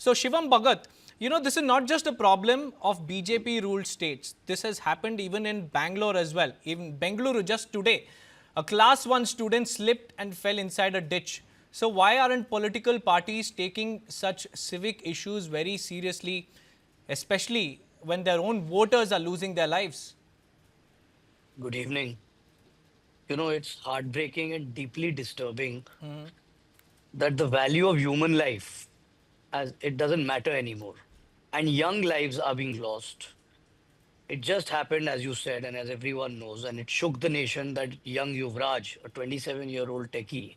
So Shivam Bhagat, this is not just a problem of BJP ruled states. This has happened even in Bangalore as well. Even Bengaluru just today, a class 1 student slipped and fell inside a ditch. So why aren't political parties taking such civic issues very seriously, especially when their own voters are losing their lives? Good evening. It's heartbreaking and deeply disturbing that the value of human life as it doesn't matter anymore. And young lives are being lost. It just happened, as you said, and as everyone knows, and it shook the nation that young Yuvraj, a 27-year-old techie,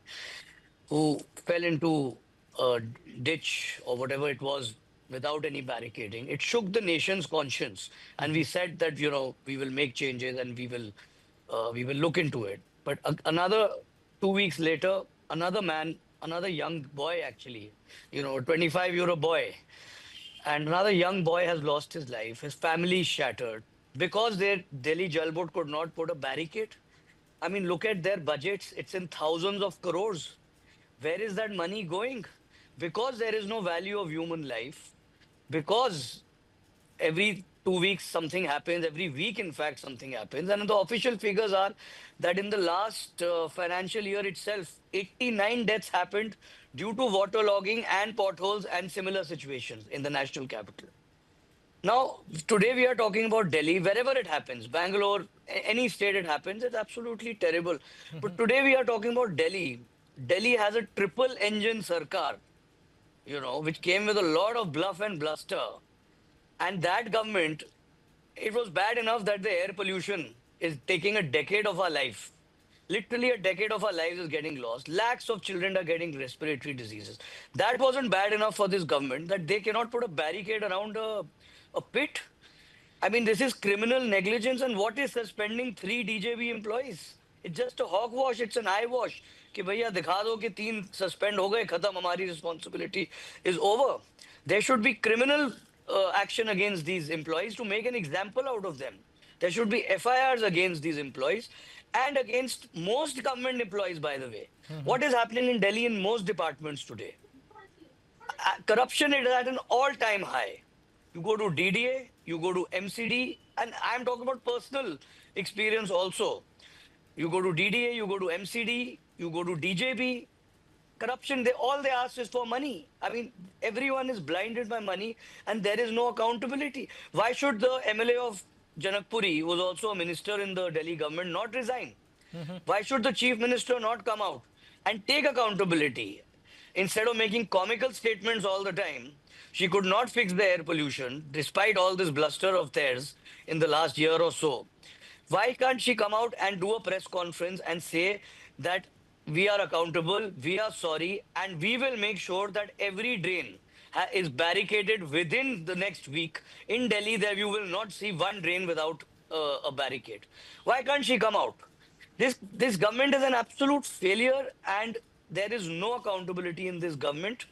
who fell into a ditch or whatever it was without any barricading. It shook the nation's conscience. And we said that, we will make changes and we will look into it. But another 2 weeks later, another man, another young boy actually, a 25-year boy, and another young boy has lost his life. His family is shattered because their Delhi Jal Board could not put a barricade. I mean, look at their budgets. It's in thousands of crores. Where is that money going? Because there is no value of human life, because every 2 weeks something happens, every week in fact something happens, and the official figures are that in the last financial year itself 89 deaths happened due to waterlogging and potholes and similar situations in the national capital. Now today we are talking about Delhi. Wherever it happens, Bangalore, any state it happens, it's absolutely terrible. But today we are talking about Delhi. Delhi has a triple engine sarkar, which came with a lot of bluff and bluster. And that government, it was bad enough that the air pollution is taking a decade of our life. Literally a decade of our lives is getting lost. Lakhs of children are getting respiratory diseases. That wasn't bad enough for this government that they cannot put a barricade around a pit. I mean, this is criminal negligence. And what is suspending 3 DJB employees? It's just a hogwash. It's an eyewash. कि भैया दिखा दो कि 3 suspend हो गए, खत्म, हमारी responsibility is over. There should be criminal action against these employees to make an example out of them. There should be FIRs against these employees and against most government employees, by the way. What is happening in Delhi in most departments today? Corruption is at an all-time high. You go to DDA, you go to MCD, and I'm talking about personal experience also. You go to DDA, you go to MCD, you go to DJB. Corruption, all they ask is for money. I mean, everyone is blinded by money and there is no accountability. Why should the MLA of Janakpuri, who was also a minister in the Delhi government, not resign? Why should the chief minister not come out and take accountability? Instead of making comical statements all the time, she could not fix the air pollution despite all this bluster of theirs in the last year or so. Why can't she come out and do a press conference and say that we are accountable, we are sorry, and we will make sure that every drain is barricaded within the next week. In Delhi, there you will not see one drain without a barricade. Why can't she come out? This government is an absolute failure, and there is no accountability in this government.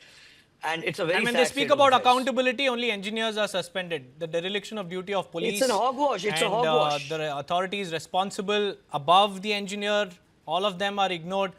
And it's a And very when they sad speak state of about affairs. accountability, only engineers are suspended. The dereliction of duty of It's an police hogwash. It's a and hogwash. the authorities responsible above the engineer, all of them are ignored.